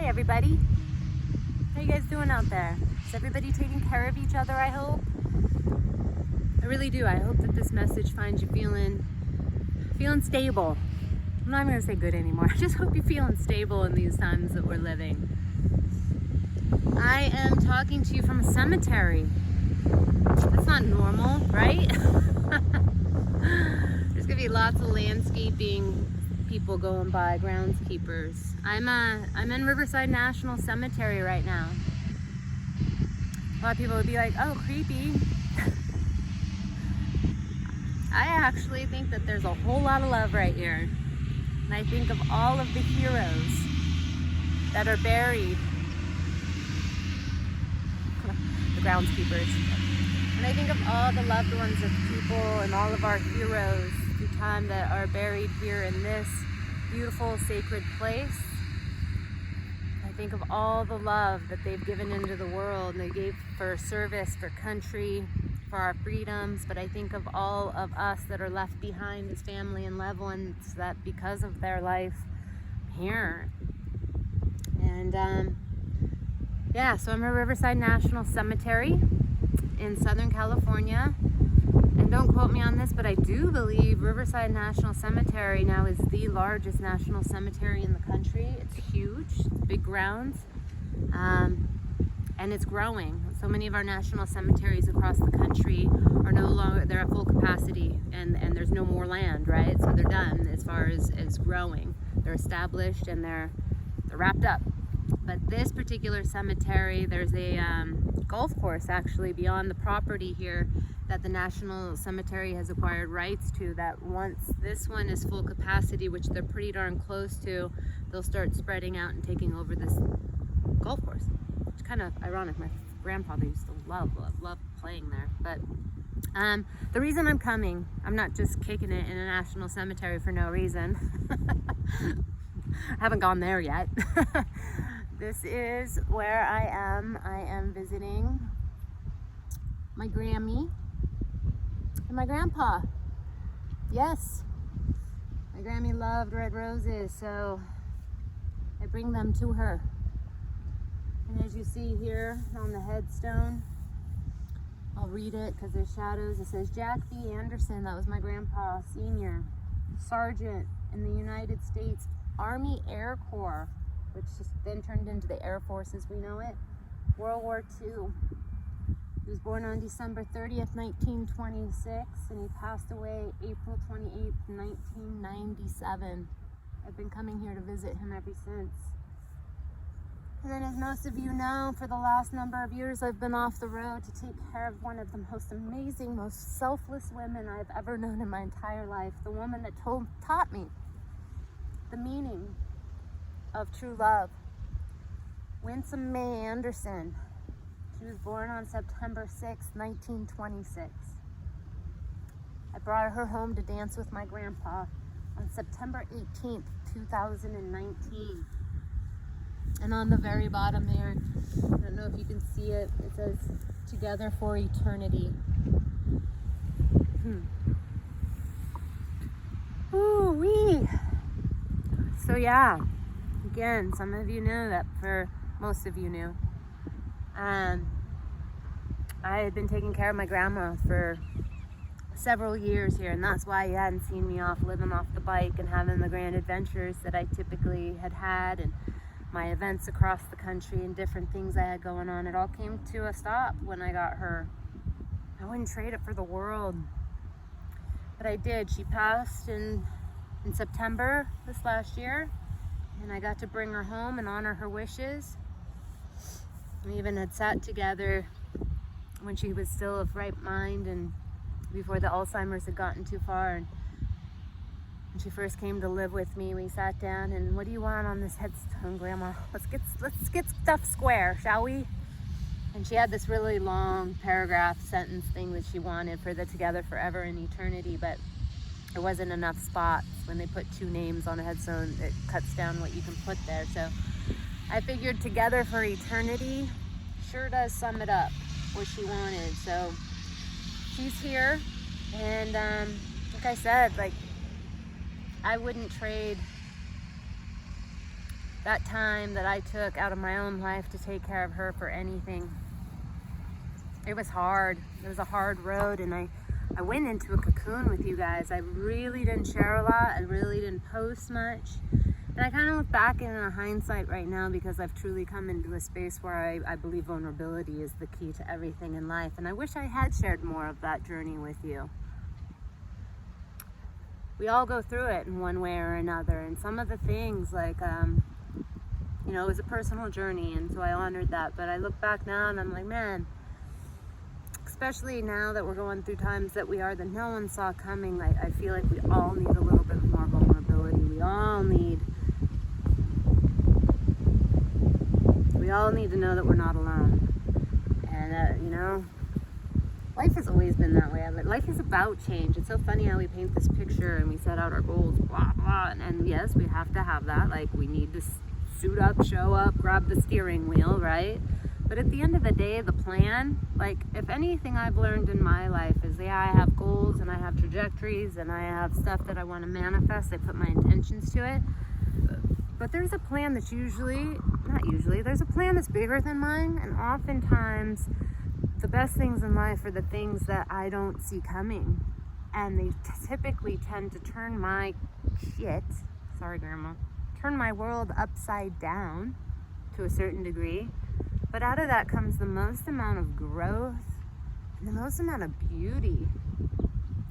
Hey everybody, how you guys doing out there? Is everybody taking care of each other, I hope? I really do. I hope that this message finds you feeling stable. I'm not even gonna say good anymore. I just hope you're feeling stable in these times that we're living. I am talking to you from a cemetery. That's not normal, right? There's gonna be lots of landscaping, people going by, groundskeepers. I'm in Riverside National Cemetery right now. A lot of people would be like, oh, creepy. I actually think that there's a whole lot of love right here. And I think of all of the heroes that are buried, the groundskeepers. And I think of all the loved ones of people and all of our heroes through time that are buried here in this beautiful sacred place. I think of all the love that they've given into the world, and they gave for service, for country, for our freedoms. But I think of all of us that are left behind as family and loved ones that because of their life here. And yeah, so I'm at Riverside National Cemetery in Southern California. And don't quote me on this, but I do believe Riverside National Cemetery now is the largest national cemetery in the country. It's huge, it's big grounds, and it's growing. So many of our national cemeteries across the country are no longer, they're at full capacity, and there's no more land, right? So they're done as far as growing. They're established and they're wrapped up. But this particular cemetery, there's a golf course actually beyond the property here that the National Cemetery has acquired rights to, that once this one is full capacity, which they're pretty darn close to, they'll start spreading out and taking over this golf course. It's kind of ironic. My grandfather used to love playing there. But the reason I'm coming, I'm not just kicking it in a national cemetery for no reason. I haven't gone there yet. This is where I am. I am visiting my Grammy and my grandpa. Yes, my Grammy loved red roses, so I bring them to her. And as you see here on the headstone, I'll read it because there's shadows. It says, Jack B. Anderson, that was my grandpa, senior, sergeant in the United States Army Air Corps, which then turned into the Air Force as we know it, World War II. He was born on December 30th, 1926, and he passed away April 28th, 1997. I've been coming here to visit him ever since. And then, as most of you know, for the last number of years, I've been off the road to take care of one of the most amazing, most selfless women I've ever known in my entire life. The woman that taught me the meaning of true love. Winsome May Anderson. She was born on September 6, 1926. I brought her home to dance with my grandpa on September 18th, 2019. And on the very bottom there, I don't know if you can see it, it says, Together for Eternity. Ooh-wee. So yeah, again, some of you knew that, for most of you knew. I had been taking care of my grandma for several years here, and that's why you hadn't seen me off living off the bike and having the grand adventures that I typically had, and my events across the country and different things I had going on. It all came to a stop when I got her. I wouldn't trade it for the world, but I did. She passed in September this last year, and I got to bring her home and honor her wishes. We even had sat together when she was still of right mind and before the Alzheimer's had gotten too far. And when she first came to live with me, we sat down and, what do you want on this headstone, Grandma? Let's get stuff square, shall we? And she had this really long paragraph sentence thing that she wanted for the Together Forever and Eternity, but there wasn't enough spots. When they put two names on a headstone, it cuts down what you can put there. So I figured Together for Eternity sure does sum it up, what she wanted. So she's here, and like I said, like, I wouldn't trade that time that I took out of my own life to take care of her for anything. It was hard. It was a hard road, and I went into a cocoon with you guys. I really didn't share a lot. I really didn't post much. And I kind of look back in hindsight right now because I've truly come into a space where I believe vulnerability is the key to everything in life. And I wish I had shared more of that journey with you. We all go through it in one way or another. And some of the things like, you know, it was a personal journey. And so I honored that. But I look back now and I'm like, man, especially now that we're going through times that that no one saw coming, I feel like we all need a little bit more vulnerability. We all need to know that we're not alone. And, you know, life has always been that way. Life is about change. It's so funny how we paint this picture and we set out our goals, blah, blah. And yes, we have to have that. Like, we need to suit up, show up, grab the steering wheel, right? But at the end of the day, the plan, like, if anything I've learned in my life is, yeah, I have goals and I have trajectories and I have stuff that I want to manifest. I put my intentions to it. But there's a plan that's there's a plan that's bigger than mine. And oftentimes, the best things in life are the things that I don't see coming. And they typically tend to turn my turn my world upside down to a certain degree. But out of that comes the most amount of growth and the most amount of beauty.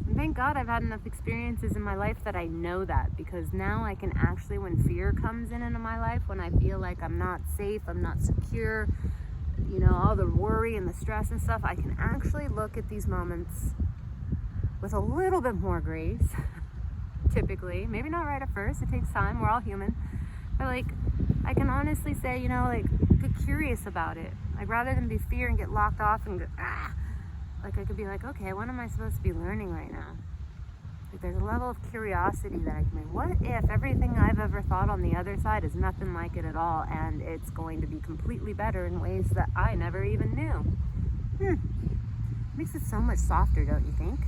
And thank God I've had enough experiences in my life that I know that, because now I can actually, when fear comes into my life, when I feel like I'm not safe, I'm not secure, you know, all the worry and the stress and stuff, I can actually look at these moments with a little bit more grace, typically. Maybe not right at first, it takes time, we're all human. But like, I can honestly say, you know, like, get curious about it. Like, rather than be fear and get locked off and go, like, I could be like, okay, what am I supposed to be learning right now? Like, there's a level of curiosity that I can make. What if everything I've ever thought on the other side is nothing like it at all, and it's going to be completely better in ways that I never even knew? Makes it so much softer, don't you think?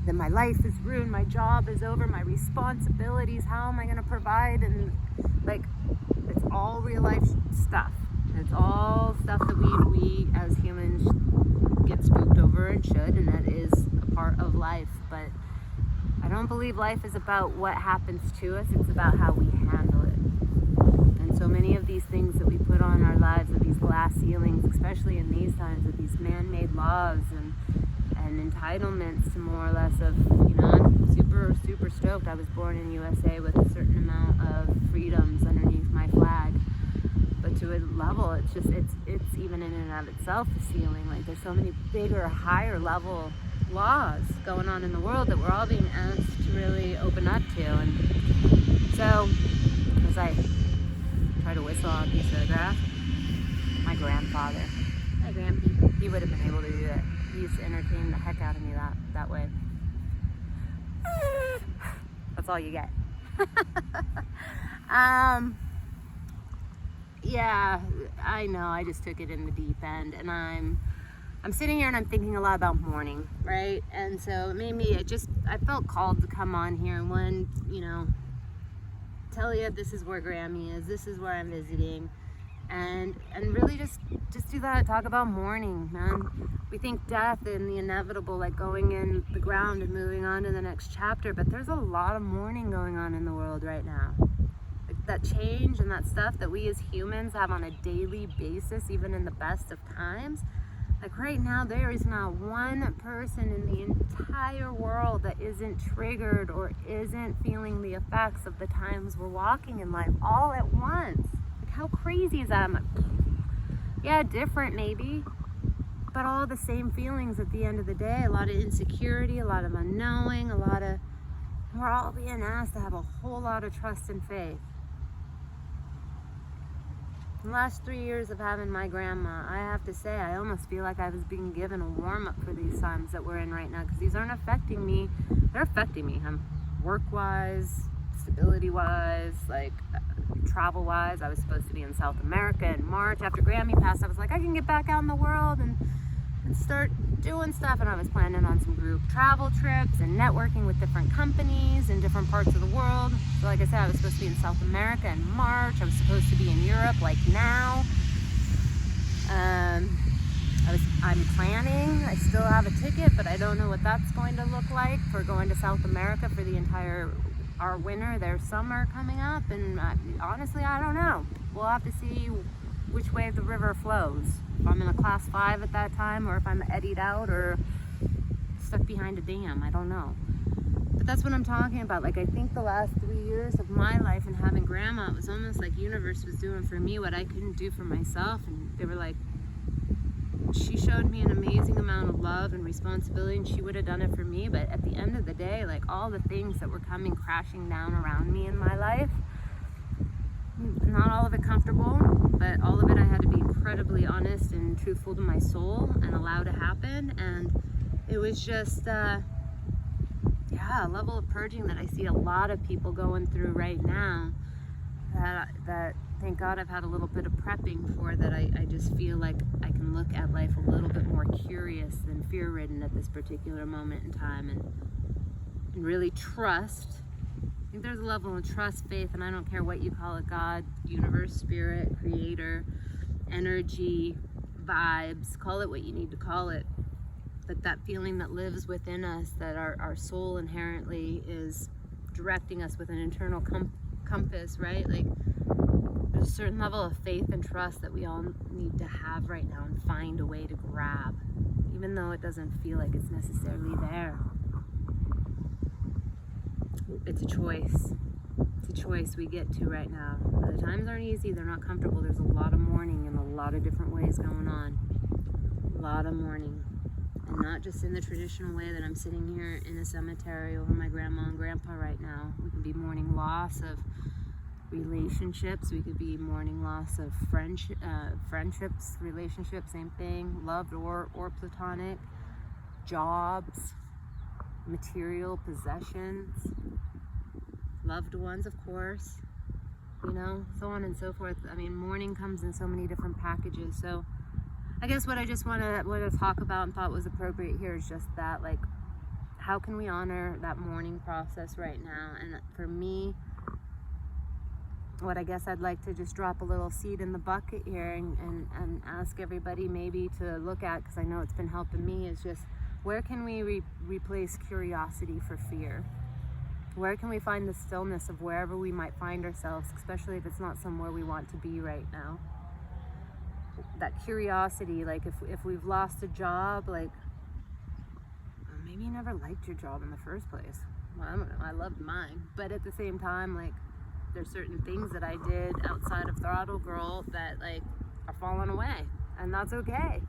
Then my life is ruined, my job is over, my responsibilities, how am I going to provide? And like, it's all real life stuff. It's all stuff that we as humans get spooked over and should, and that is a part of life. But I don't believe life is about what happens to us, it's about how we handle it. And so many of these things that we put on our lives, of these glass ceilings, especially in these times, with these man-made laws and entitlements to more or less of, you know, I'm super, super stoked. I was born in USA with a certain amount of freedoms underneath my flag. But to a level, it's even in and of itself a ceiling. Like, there's so many bigger, higher level laws going on in the world that we're all being asked to really open up to. And so, as I try to whistle on a piece of grass, my grandfather, he would have been able to do that. He used to entertain the heck out of me that way. That's all you get. Yeah, I know, I just took it in the deep end, and I'm sitting here and I'm thinking a lot about mourning, right? And so it made me, I felt called to come on here and one, you know, tell you this is where Grammy is, this is where I'm visiting, and really just do that, talk about mourning, man. We think death and the inevitable, like going in the ground and moving on to the next chapter, but there's a lot of mourning going on in the world right now. Like, that change and that stuff that we as humans have on a daily basis, even in the best of times. Like, right now, there is not one person in the entire world that isn't triggered or isn't feeling the effects of the times we're walking in life all at once. Like, how crazy is that? I'm like, yeah, different maybe, but all the same feelings at the end of the day. A lot of insecurity, a lot of unknowing, we're all being asked to have a whole lot of trust and faith. The last 3 years of having my grandma, I have to say, I almost feel like I was being given a warm-up for these times that we're in right now, because these aren't affecting me. They're affecting me. Work-wise, stability-wise, like travel-wise. I was supposed to be in South America in March. After Grammy passed, I was like, I can get back out in the world and start doing stuff, and I was planning on some group travel trips and networking with different companies in different parts of the world. So like I said, I was supposed to be in South America in March. I was supposed to be in Europe like now. I'm planning. I still have a ticket, but I don't know what that's going to look like for going to South America for the entire our winter, their summer coming up, and honestly, I don't know. We'll have to see which way the river flows. If I'm in a class 5 at that time, or if I'm eddied out or stuck behind a dam, I don't know. But that's what I'm talking about. Like, I think the last 3 years of my life and having grandma, it was almost like universe was doing for me what I couldn't do for myself. And they were like, she showed me an amazing amount of love and responsibility, and she would have done it for me. But at the end of the day, like, all the things that were coming crashing down around me in my life, not all of it comfortable, but all of it I had to be incredibly honest and truthful to my soul and allow to happen. And it was just a level of purging that I see a lot of people going through right now, that thank God I've had a little bit of prepping for, that I just feel like I can look at life a little bit more curious than fear-ridden at this particular moment in time, and really trust. I think there's a level of trust, faith, and I don't care what you call it, God, universe, spirit, creator, energy, vibes, call it what you need to call it. But that feeling that lives within us, that our soul inherently is directing us with an internal compass, right? Like, there's a certain level of faith and trust that we all need to have right now and find a way to grab, even though it doesn't feel like it's necessarily there. It's a choice. It's a choice we get to right now. The times aren't easy, they're not comfortable. There's a lot of mourning in a lot of different ways going on. A lot of mourning. And not just in the traditional way that I'm sitting here in a cemetery over my grandma and grandpa right now. We can be mourning loss of relationships. We could be mourning loss of friendships, relationships, same thing, loved or platonic, jobs, material possessions, loved ones, of course, you know, so on and so forth. I mean, mourning comes in so many different packages. So I guess what I just want to talk about and thought was appropriate here is just that, like, how can we honor that mourning process right now? And for me, what I guess I'd like to just drop a little seed in the bucket here and ask everybody maybe to look at, because I know it's been helping me, is just where can we replace curiosity for fear? Where can we find the stillness of wherever we might find ourselves, especially if it's not somewhere we want to be right now? That curiosity, like if we've lost a job, like, maybe you never liked your job in the first place. Well, I don't know, I loved mine. But at the same time, like, there's certain things that I did outside of Throttle Girl that, like, are falling away. And that's okay.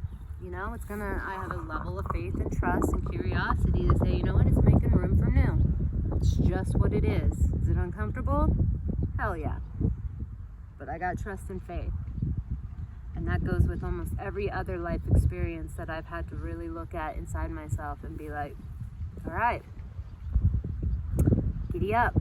You know, I have a level of faith and trust and curiosity to say, you know what, it's making room for new. It's just what it is. Is it uncomfortable? Hell yeah. But I got trust and faith. And that goes with almost every other life experience that I've had to really look at inside myself and be like, all right, giddy up.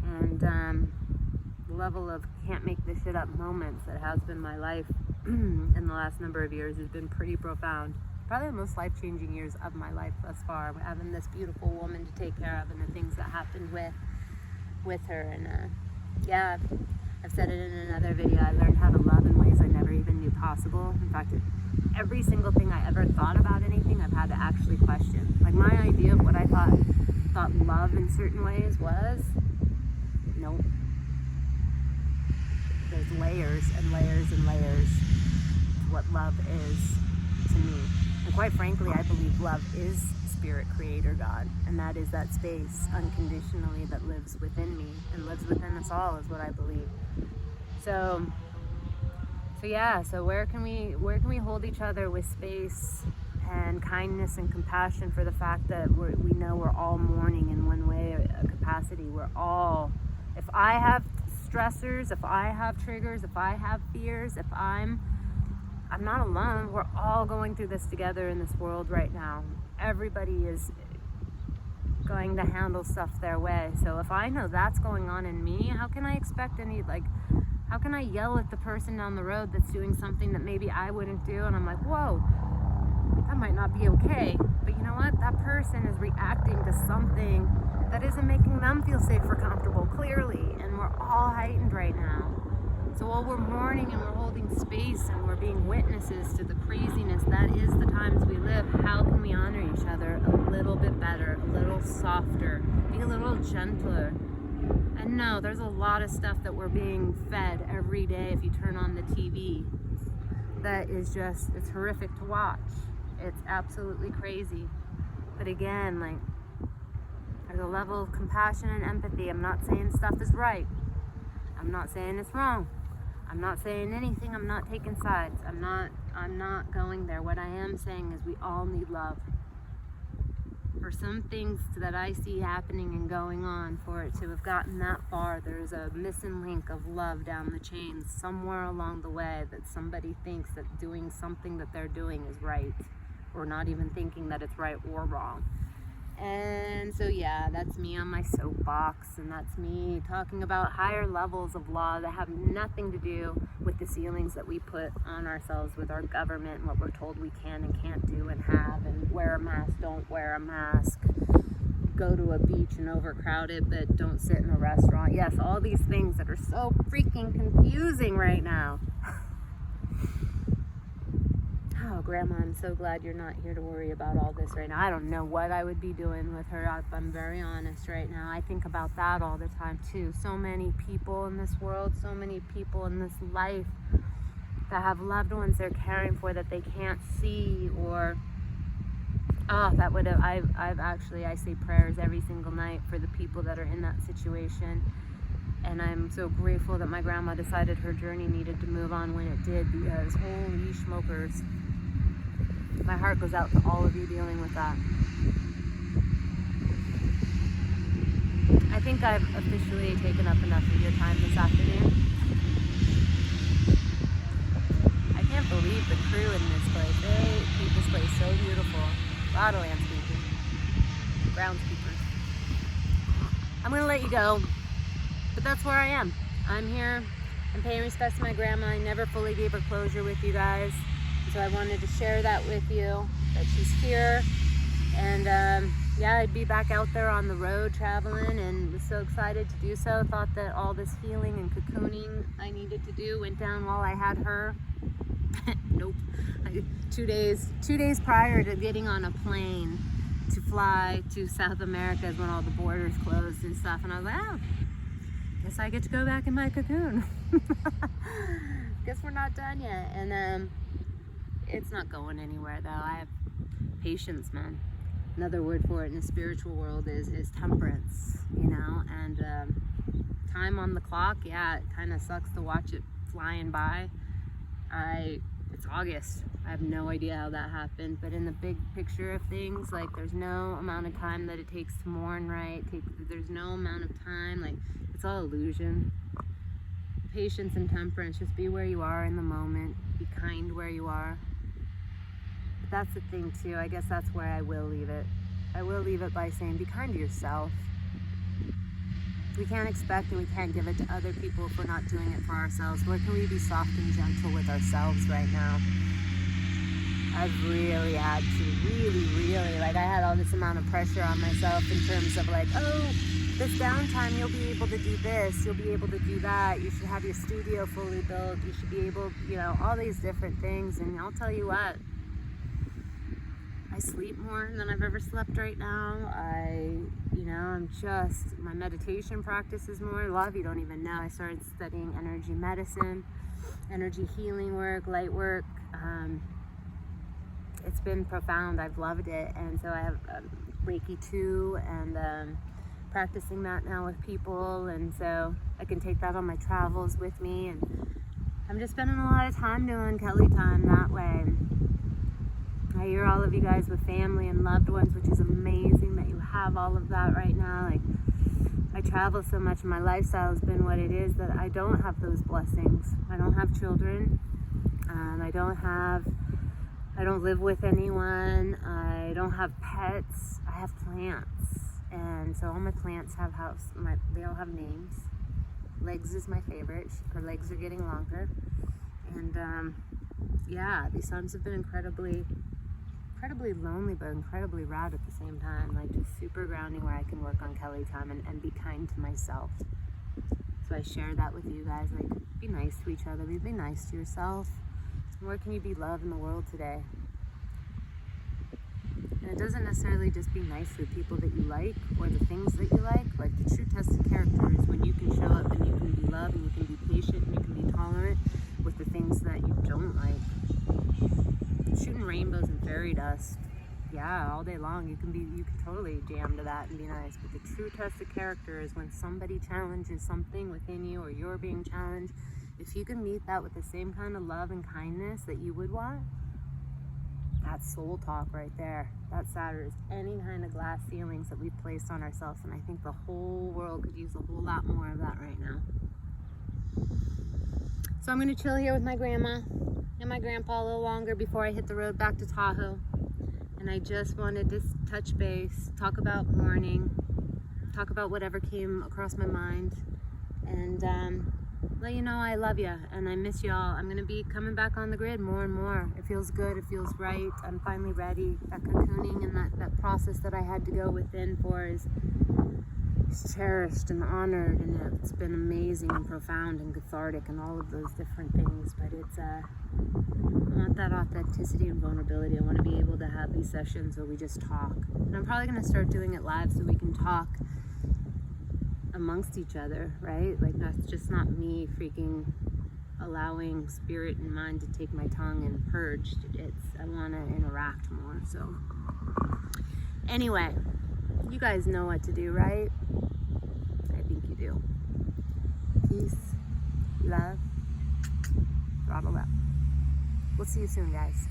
And the level of can't make this shit up moments that has been my life in the last number of years has been pretty profound. Probably the most life-changing years of my life thus far, having this beautiful woman to take care of and the things that happened with her. And yeah, I've said it in another video, I learned how to love in ways I never even knew possible. In fact, every single thing I ever thought about anything, I've had to actually question. Like, my idea of what I thought love in certain ways was, nope. There's layers and layers and layers to what love is to me. And quite frankly, I believe love is spirit, creator, God. And that is that space unconditionally that lives within me and lives within us all, is what I believe. So yeah, so where can we hold each other with space and kindness and compassion for the fact that we know we're all mourning in one way or a capacity. We're all, if I have stressors, if I have triggers, if I have fears, if I'm not alone. We're all going through this together in this world right now. Everybody is going to handle stuff their way. So if I know that's going on in me, how can I expect how can I yell at the person down the road that's doing something that maybe I wouldn't do? And I'm like, whoa, that might not be okay. But you know what? That person is reacting to something that isn't making them feel safe or comfortable, clearly. And we're all heightened right now. So while we're mourning and we're holding space and we're being witnesses to the craziness that is the times we live, how can we honor each other a little bit better, a little softer, be a little gentler? And no, there's a lot of stuff that we're being fed every day if you turn on the TV that is just, it's horrific to watch. It's absolutely crazy. But again, like, there's a level of compassion and empathy. I'm not saying stuff is right. I'm not saying it's wrong. I'm not saying anything. I'm not taking sides. I'm not going there. What I am saying is we all need love. For some things that I see happening and going on, for it to have gotten that far, there's a missing link of love down the chain somewhere along the way, that somebody thinks that doing something that they're doing is right, or not even thinking that it's right or wrong. And so yeah, that's me on my soapbox, and that's me talking about higher levels of law that have nothing to do with the ceilings that we put on ourselves with our government and what we're told we can and can't do and have, and wear a mask, don't wear a mask, go to a beach and overcrowd it, but don't sit in a restaurant. Yes, all these things that are so freaking confusing right now. Oh, Grandma, I'm so glad you're not here to worry about all this right now. I don't know what I would be doing with her, if I'm very honest right now. I think about that all the time, too. So many people in this world, so many people in this life that have loved ones they're caring for that they can't see, or, that would have, I say prayers every single night for the people that are in that situation. And I'm so grateful that my grandma decided her journey needed to move on when it did, because holy smokers. My heart goes out to all of you dealing with that. I think I've officially taken up enough of your time this afternoon. I can't believe the crew in this place. They keep this place so beautiful. A lot of landscaping. Groundskeepers. I'm going to let you go, but that's where I am. I'm here. I'm paying respects to my grandma. I never fully gave her closure with you guys. So I wanted to share that with you, that she's here. And yeah, I'd be back out there on the road traveling, and was so excited to do so. Thought that all this healing and cocooning I needed to do went down while I had her. Nope. 2 days prior to getting on a plane to fly to South America is when all the borders closed and stuff. And I was like, oh, guess I get to go back in my cocoon. Guess we're not done yet. And it's not going anywhere though. I have patience, man. Another word for it in the spiritual world is temperance, you know, and time on the clock. Yeah, it kind of sucks to watch it flying by. It's August. I have no idea how that happened, but in the big picture of things, like, there's no amount of time that it takes to mourn, right? There's no amount of time, like, it's all illusion. Patience and temperance, just be where you are in the moment, be kind where you are. That's the thing too. I guess that's where I will leave it. I will leave it by saying, be kind to yourself. We can't expect and we can't give it to other people if we're not doing it for ourselves. Where can we be soft and gentle with ourselves right now? I've really had to, like, I had all this amount of pressure on myself in terms of like, oh, this downtime you'll be able to do this, you'll be able to do that, you should have your studio fully built, you should be able, you know, all these different things. And I'll tell you what, I sleep more than I've ever slept right now. My meditation practice is more. A lot of you don't even know. I started studying energy medicine, energy healing work, light work. It's been profound. I've loved it. And so I have Reiki 2 and practicing that now with people. And so I can take that on my travels with me. And I'm just spending a lot of time doing Kelly time that way. I hear all of you guys with family and loved ones, which is amazing that you have all of that right now. Like, I travel so much and my lifestyle has been what it is that I don't have those blessings. I don't have children. I don't live with anyone. I don't have pets. I have plants. And so all my plants have they all have names. Legs is my favorite. Her legs are getting longer. And yeah, these times have been incredibly incredibly lonely, but incredibly rad at the same time. Like, just super grounding, where I can work on Kelly time and be kind to myself. So I share that with you guys. Like, be nice to each other. Be nice to yourself. Where can you be love in the world today? And it doesn't necessarily just be nice to the people that you like or the things that you like. Like, the true test of character is when you can show up and you can be loved and you can be patient and you can be tolerant with the things that you don't like. Shooting rainbows and fairy dust, yeah, all day long, you can totally jam to that and be nice. But the true test of character is when somebody challenges something within you, or you're being challenged. If you can meet that with the same kind of love and kindness that you would want, that's soul talk right there. That shatters any kind of glass ceilings that we've placed on ourselves. And I think the whole world could use a whole lot more of that right now. So I'm gonna chill here with my grandma and my grandpa a little longer before I hit the road back to Tahoe. And I just wanted to touch base, talk about mourning, talk about whatever came across my mind, and let you know I love you and I miss y'all. I'm gonna be coming back on the grid more and more. It feels good, it feels right. I'm finally ready. That cocooning and that process that I had to go within for is cherished and honored, and it's been amazing and profound and cathartic and all of those different things. But it's I want that authenticity and vulnerability. I want to be able to have these sessions where we just talk, and I'm probably going to start doing it live so we can talk amongst each other, right? Like, that's just not me freaking allowing spirit and mind to take my tongue and purge. I want to interact more. So anyway, you guys know what to do, right? I think you do. Peace, love, throttle up. We'll see you soon, guys.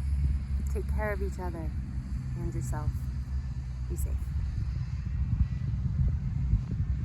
Take care of each other and yourself. Be safe.